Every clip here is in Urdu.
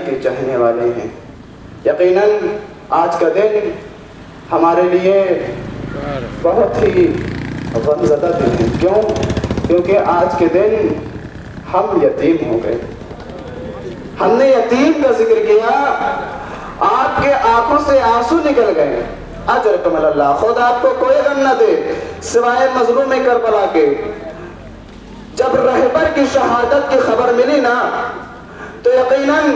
کے چاہنے والے ہیں۔ یقیناً آج کا دن ہمارے لیے بہت ہی غمزدہ دن ہے۔ کیوں؟ کیونکہ آج کے دن ہم یتیم ہو گئے۔ ہم نے یتیم کا ذکر کیا، آپ کے آنکھوں سے آنسو نکل گئے۔ اجرکم اللہ، خود آپ کو کوئی غم نہ دے سوائے مظلوم کربلا کے۔ جب رہبر کی شہادت کی خبر ملی نا تو یقیناً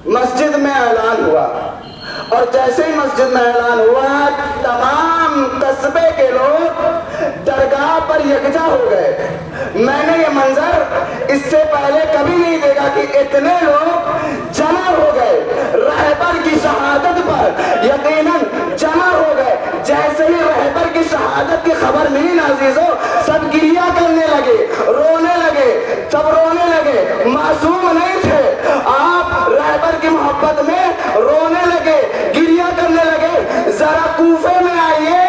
مسجد میں اعلان ہوا، اور جیسے ہی مسجد میں اعلان ہوا تمام قصبے کے لوگ درگاہ پر یکجا ہو گئے۔ میں نے یہ منظر اس سے پہلے کبھی نہیں دیکھا کہ اتنے لوگ جمع ہو گئے رہبر کی شہادت پر، یقیناً جمع ہو گئے۔ جیسے ہی رہبر کی شہادت کی خبر ملی نا عزیزو، سب گریہ کرنے لگے، رونے لگے، سب رونے لگے۔ معصوم نہیں تھے، آپ رہبر کی محبت میں رونے لگے، گریہ کرنے لگے۔ ذرا کوفے میں آئیے،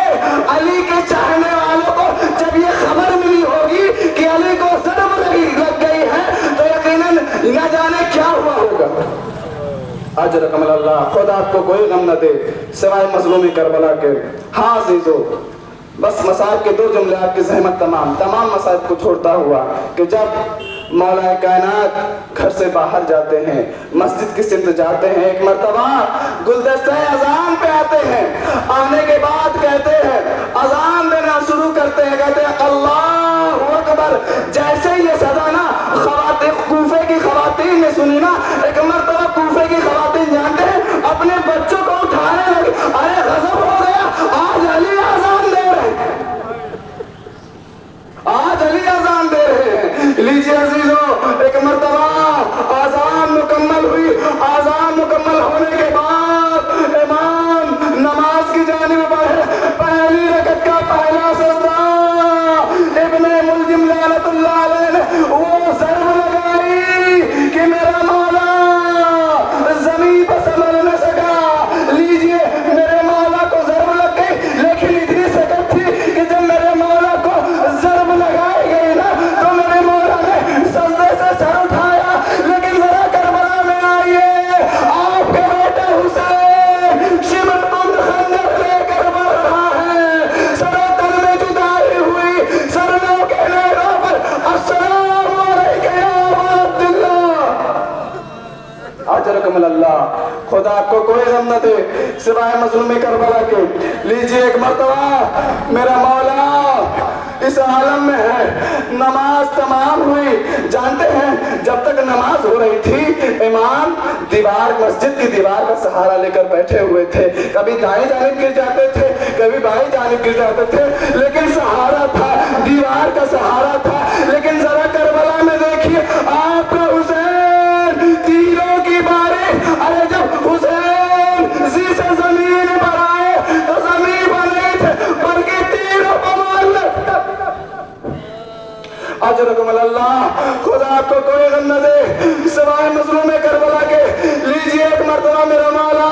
علی کے چاہنے والوں کو جب یہ خبر ملی ہوگی کہ علی کو ضرب لگ گئی ہے تو یقیناً نہ جانے کیا ہوا ہوگا۔ اجرکم اللہ، خدا آپ کو کوئی غم نہ دے سوائے مظلوم کربلا کے۔ ہاں عزیزو، بس مصائب کے 2 جملے آپ کی زحمت تمام مصائب کو چھوڑتا ہوا کہ جب مولا کائنات گھر سے باہر جاتے ہیں، مسجد کی سمت جاتے ہیں، ایک مرتبہ گلدستہ اذان پہ آتے ہیں، آنے کے بعد کہتے ہیں، اذان دینا شروع کرتے ہیں، کہتے ہیں اللہ اکبر۔ جیسے یہ صدا نا کوفے کی خواتین نے سنی نا، ایک مرتبہ کوفے کی خواتین جانتے ہیں اپنے بچوں کو اٹھانے لگے، ارے غضب ہو گیا، آج علی اذان دے رہے ہیں، آج علی اذان دے رہے ہیں۔ لیجیے عزیزو، ایک مرتبہ اذان مکمل ہوئی، اذان مکمل ہونے کے بعد امام نماز کی جانب بڑھے، پہلی رکعت کا پہلا سجدہ ابن ملجم لعنت اللہ علیہ نے وہ ضرب لگائی کہ میرا مولا زمین پر سنبھل نہ سکا۔ لیجیے، میرے مولا کو ضرب لگ گئی، لیکن اتنی سکت تھی کہ جب میرے مولا کو ضرب لگائی گئی نا تو میرے مولا نے سجدے سے سر اٹھایا۔ لیکن ذرا کربلا میں آئیے، آپ کے بیٹے حسین شمر بند خنجر لے کر بڑھ رہا ہے، سرو تن میں جدائی ہوئی، سرنوں کے نیروں پر السلام علیکم یا ابا عبداللہ۔ اجرکم اللہ، خدا آپ کو کوئی غم نہ دے سوائے مظلوم کربلا کے۔ لیجیے، ایک مرتبہ میرا مولا اس عالم میں ہے، نماز تمام ہوئی۔ جانتے ہیں جب تک نماز ہو رہی تھی امام مسجد کی دیوار کا سہارا لے کر بیٹھے ہوئے تھے، کبھی دائیں جانب گر جاتے تھے، کبھی بائیں جانب گر جاتے تھے، لیکن سہارا تھا، دیوار کا سہارا تھا۔ لیکن ذرا کربلا میں دیکھیے آپ کا حسین تیروں کی بارش، ارے جب حسین سے زمین پر آئے تو زمین پر نہیں تھے بلکہ تیروں پر معلق۔ اجرکم اللہ، خدا آپ کو کوئی غم نہ دے سوائے مظلوم کربلا کے۔ لیجیے، ایک مرتبہ میرا مولا،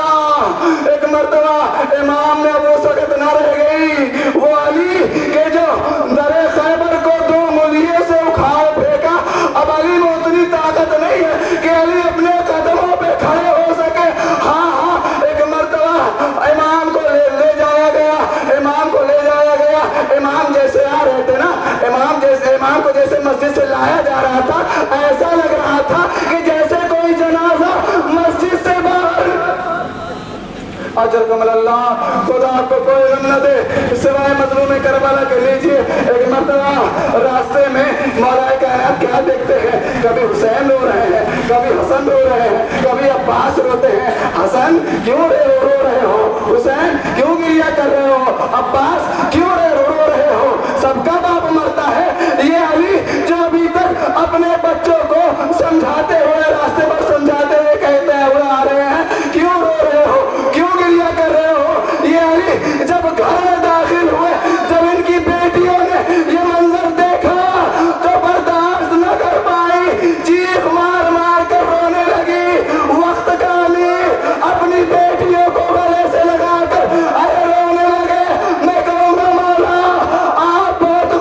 ایک مرتبہ امام میں وہ سکت نہ رہ گئی، وہ علی کے جو در خیبر کو 2 مولیے سے اکھاڑ پھینکا۔ اب علی میں اتنی طاقت نہیں ہے کہ علی اپنے قدموں پہ کھڑے ہو سکے۔ ہاں، ایک مرتبہ امام کو لے جایا گیا، امام کو لے جایا گیا۔ امام جیسے آ رہے تھے نا، امام کو جیسے مسجد سے لایا جا رہا تھا، ایسا لگ رہا تھا کہ جیسے کوئی جنازہ مسجد سے باہر۔ اجرکم اللہ، خدا آپ کو کوئی غم نہ دے سوائے مظلوم کربلا کے۔ لیجیے، ایک مرتبہ راستے میں مولا کائنات کیا دیکھتے ہیں، کبھی حسین رو رہے ہیں، کبھی حسن رو رہے ہیں، کبھی عباس روتے ہیں۔ حسن کیوں رو رہے ہو؟ حسین کیوں گریہ کر رہے ہو؟ عباس کیوں رو رہے ہو؟ سب کا باپ مرتا ہے۔ یہ علی جو ابھی تک اپنے بچوں کو سمجھاتے ہوئے، راستے پر سمجھاتے ہوئے کہتے ہوئے آ رہے ہیں، کیوں رو رہے ہو، کیوں گریہ کر رہے ہو؟ یہ علی جب گھر میں داخل ہوئے، جب ان کی بیٹیوں نے یہ منظر دیکھا تو برداشت نہ کر پائی، چیخ مار مار کر رونے لگی۔ وقت کا علی اپنی بیٹیوں کو گلے سے لگا کر ارے رونے لگے۔ میں کہوں گا مولا آپ بہت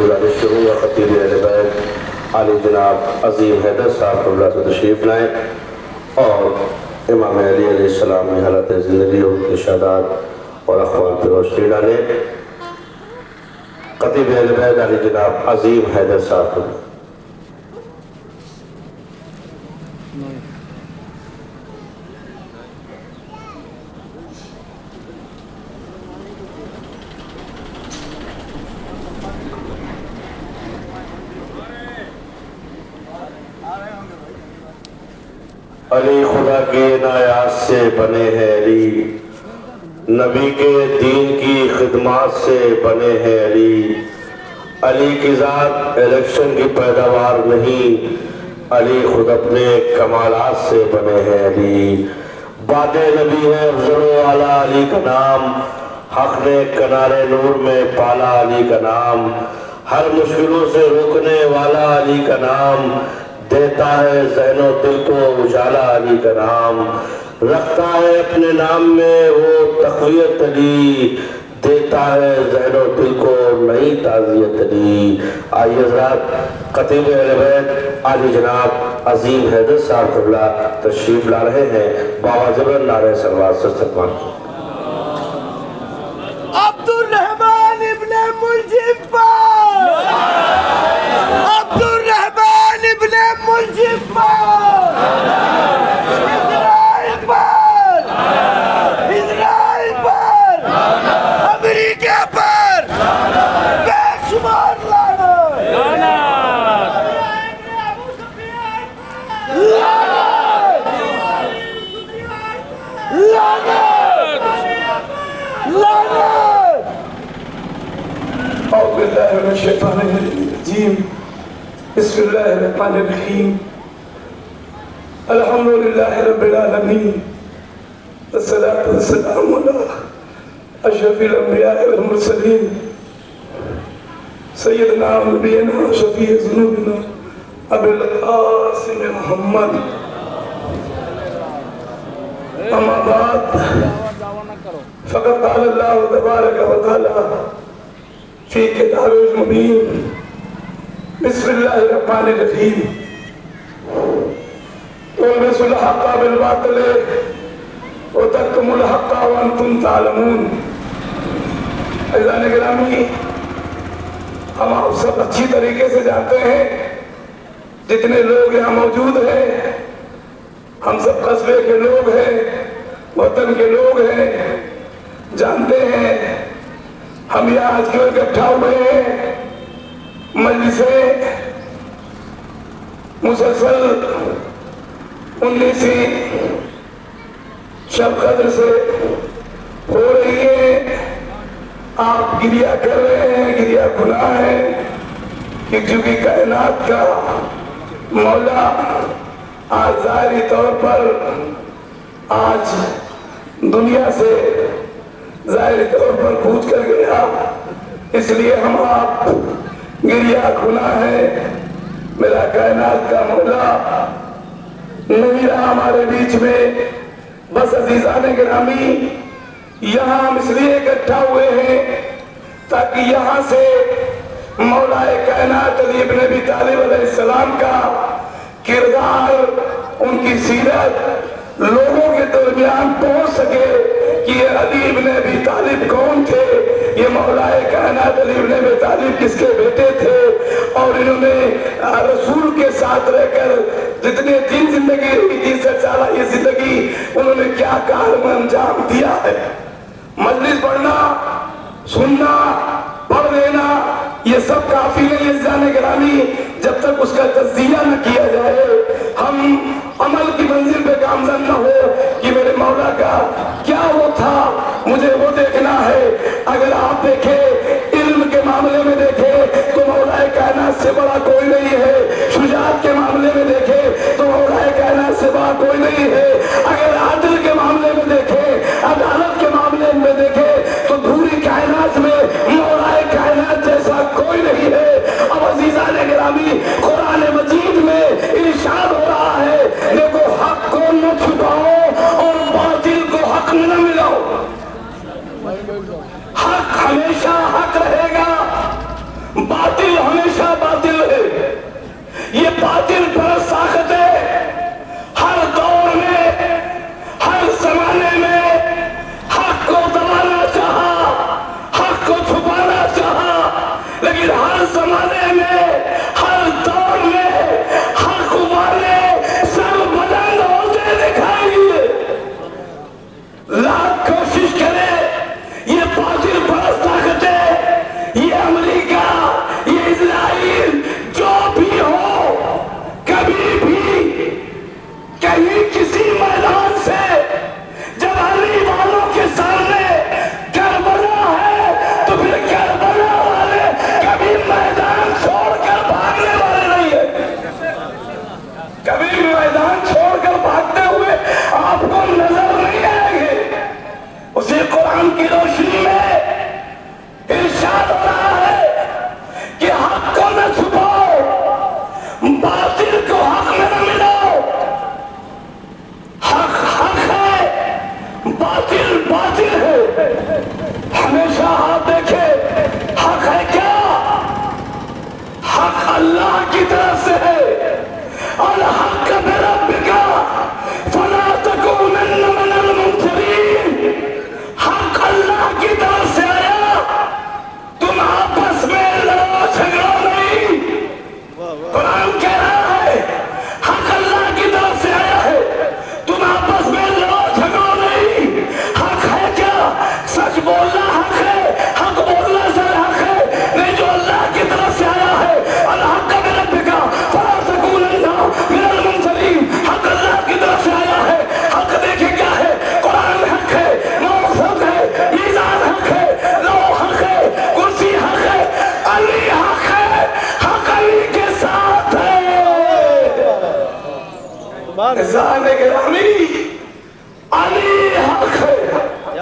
گزارش کروں گا خطیب اہل بیت عالی جناب عظیم حیدر صاحب اللہ سے تشریف لائیں اور امام علی علیہ السلام کی حالت زندگی اور ارشادات اور اقوال پر روشنی ڈالیں۔ خطیب اہل بیت عالی جناب عظیم حیدر صاحب۔ علی خدا کے عنایات سے بنے ہیں علی، نبی کے دین کی خدمات سے بنے ہیں علی۔ علی کی ذات الیکشن کی پیداوار نہیں، علی خود اپنے کمالات سے بنے ہیں علی۔ باد نبی ہے افضل و اعلیٰ علی کا نام، حق نے کنارے نور میں پالا علی کا نام۔ ہر مشکلوں سے روکنے والا علی کا نام، دیتا ہے ذہن و دل کو اجالا علی کا نام۔ رکھتا ہے اپنے نام میں وہ تقویت علی، دیتا ہے ذہن و دل کو نئی تعزیت علی۔ آئیے حضرات خطیب اہل بیت عالی جناب عظیم حیدر صاحب قبلہ تشریف لا رہے ہیں، باواجب نعرہ صلوات سے استقبال۔ عبدالرحمن ابن ملجم پر، عبدالرحمن ابن ملجم پر، اسرائیل پر، اسرائیل پر، امریکہ پر بے شمار لعنت، لعنت، لعنت۔ أعوذ بالله من الشيطان الرجيم بسم الله الرحمن الرحيم الحمد لله رب العالمين والصلاة والسلام على أشرف الأنبياء والمرسلين سيدنا ونبينا وشفيع ذنوبنا أبي القاسم محمد، أما بعد فقد قال الله تبارك وتعالى في كتاب المبين بسم الله الرحمن الرحيم والبسوا الحق بالباطل وتكتموا الحق وانتم تعلمون۔ عزیزان گرامی، ہم آپ سب اچھی طریقے سے جانتے ہیں، جتنے لوگ یہاں موجود ہیں ہم سب قصبے کے لوگ ہیں، وطن کے لوگ ہیں، جانتے ہیں ہم یہاں آج کیوں اکٹھا ہوئے ہیں۔ مجلسیں مسلسل 19ویں شب قدر سے ہو رہی ہے، آپ گریہ کر رہے ہیں، گریہ گناہ ہے کہ چونکہ کائنات کا مولا آج ظاہری طور پر آج دنیا سے ظاہری طور پر کوچ کر گیا، اس لیے ہم آپ گریہ گناہ ہے۔ میرا کائنات کا مولا نہیں رہا ہمارے بیچ میں، بس عزیزان گرامی یہاں ہم اس لیے اکٹھا ہوئے ہیں تاکہ یہاں سے مولا کائنات علی ابن ابی طالب علیہ السلام کا کردار، ان کی سیرت لوگوں کے درمیان پہنچ سکے کہ یہ علی ابن ابی طالب کون تھے، یہ مولا کائنات علی ابن ابی طالب کس کے بیٹے تھے، اور انہوں نے رسول کے ساتھ رہ کر جتنے دن زندگی رہی 30 سالہ یہ زندگی انہوں نے کیا کام انجام دیا ہے۔ مجلس پڑھنا، سننا، پڑھ لینا یہ سب کافی نہیں ہے عزیزان گرامی، جب تک اس کا تجزیہ نہ کیا جائے، ہم عمل کی منزل پہ گامزن نہ ہو کہ میرے مولا کا کیا وہ تھا، مجھے وہ دیکھنا ہے۔ اگر آپ دیکھیں علم کے معاملے میں دیکھیں تو مولا کائنات سے بڑا کوئی نہیں ہے، شجاعت کے معاملے میں دیکھیں تو مولا کائنات سے بڑا کوئی نہیں ہے، اگر عدل کے معاملے میں دیکھیں، عدالت کے معاملے میں دیکھیں تو پوری کائنات میں مولا کائنات جیسا کوئی نہیں ہے۔ اب عزیزان گرامی قرآن مجید میں ارشاد ہو رہا ہے، دیکھو حق کو نہ چھپاؤ اور باطل کو حق نہ ملاؤ، حق ہمیشہ حق رہے گا، باطل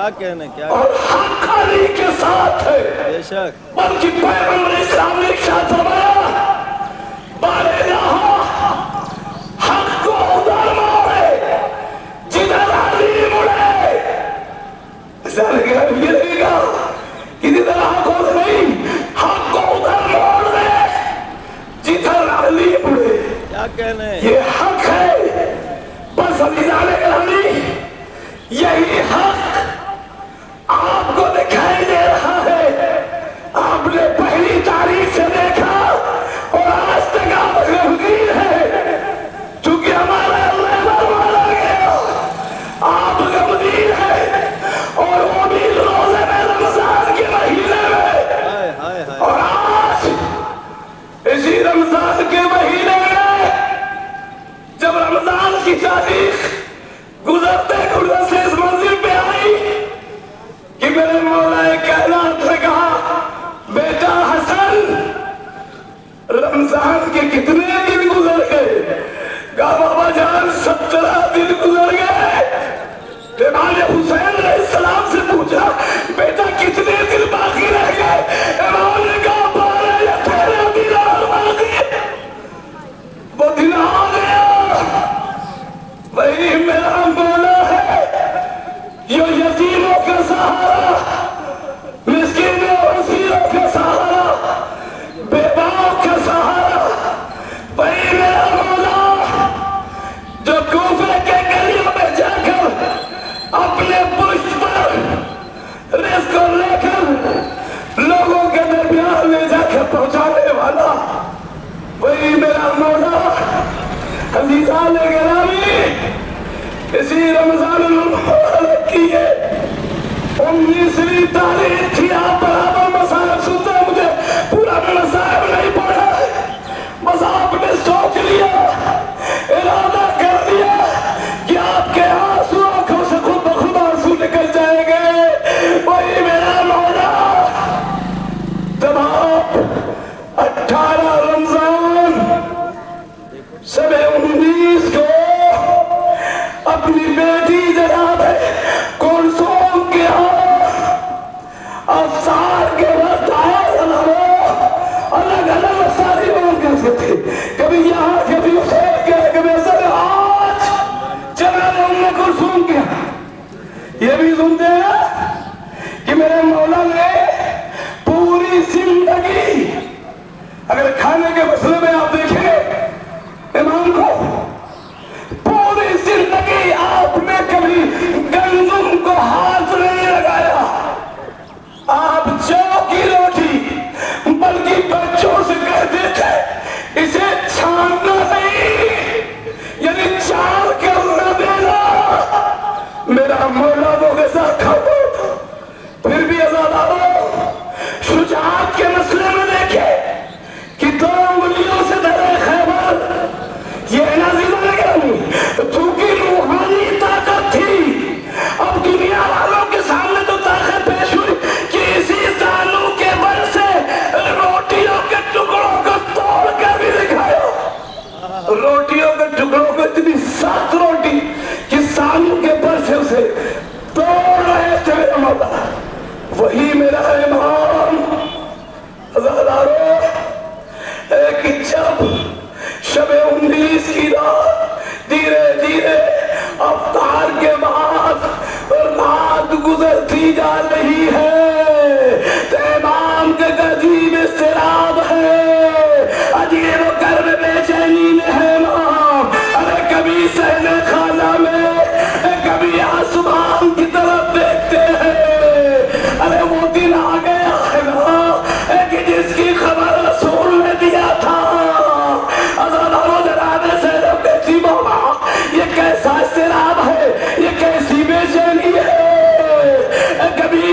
کیا کہنے کیا اور حق علی کے ساتھ ہے. بے شک بلکہ پیغمبر اسلام نے ارشاد فرمایا بارے جہاں حق کو ادھر موڑے جدھر علی مڑے. اسلام کہا یہ رہے گا کہ جدھر حق ادھر نہیں حق کو ادھر موڑ دے جدھر علی مڑے. کیا کہنے یہ حق ہے. بس عزیزان گرامی یہی حق آپ کو دکھائی دے رہا ہے. آپ نے پہلی تاریخ سے دیکھا اور آج تک آپ غمگین ہے چونکہ ہمارا اللہ مارا گیا. آپ غمگین ہے اور وہ بھی روزے میں رمضان کے مہینے میں. ہائے ہائے ہائے اور آج اسی رمضان کے مہینے میں جب رمضان کی تاریخ گزرتے گزرتے اس منزل پہ آئی کہ میرے مولا کائنات نے کہا بیٹا حسن رمضان کے کتنے دن گزر گئے؟ کہا بابا جان 17 دن گزر گئے. امام حسین علیہ السلام سے پوچھا بیٹا کتنے دن باقی رہ گئے؟ امام نے کہا 12 یا 13 دن اور باقی. وہ دن آ گیا. وہی میرا مولا ہے جو یتیموں کا سہارا مسکینوں اور اسیروں کا سہارا بیواؤں کا سہارا. وہی میرا مولا جو کوفے کے گلیوں میں جا کر اپنے پشت پر رزق کو لے کر لوگوں کے درمیان میں جا کر پہنچانے والا. وہی میرا مولا. عزیزان گرامی اسی رمضان المبارک کی ہے 19ویں تاریخ تھی. آپ برابر مصائب سنتے ہیں. مجھے پورا مصائب نہیں پڑھا ہے. بس آپ نے سوچ لیا ارادہ کر لیا کہ آپ کے آنسو آنکھوں سے خود بخود آنسو نکل جائیں گے. وہی میرا مولا جب آپ 18 رمضان سب 19 کو اپنی بیٹی جناب کلثوم کے افسار کے وقت آئے الگ الگ ساری بات کیسے تھے. کبھی یہاں کبھی اسے گئے کبھی اثر. آج جناب ام کلثوم کیا یہ بھی سنتے ہیں کہ میرے مولا نے پوری زندگی اگر کھانے کے مسئلے میں آپ دیکھیں امام کو پوری زندگی آپ نے کبھی گندم کو ہاتھ نہیں لگایا. آپ جو کی روٹی بلکہ بچوں سے کہتے تھے اسے چھاننا نہیں یعنی چار کر نہ دینا. میرا مولا وہ کے ساتھ کھاتا تھا. پھر بھی عزاداروں شجاعت کے مسئلے میں دیکھے کہ 2 انگلیوں سے درے خیبر یہ نازل لگانی چونکہ روحانی طاقت تھی. اب دنیا والوں کے سامنے تو طاقت پیش ہوئی کہ اسی زانو کے بل سے روٹیوں کے ٹکڑوں کو توڑ کر بھی دکھایا. روٹیوں کے ٹکڑوں کو اتنی سخت روٹی کہ زانو کے بل سے اسے توڑ رہے تھے میرا مولا. وہی میرا امام. عزاداروں ایک جب شب 19 کی رات دھیرے دھیرے افطار کے بعد رات گزرتی جا رہی ہے تو امام کے عجیب اضطراب ہے. عجیب و کرب بے چینی میں ہے امام. ارے کبھی صحن خانہ میں کبھی آسمان کی طرف دیکھتے ہیں. ارے وہ دن آ گیا ہے نا کہ جس کی خبر رسول نے دیا تھا. عزاداروں جناب زینب کہتی مولا یہ کیسا اضطراب ہے یہ کیسی بے چینی ہے. کبھی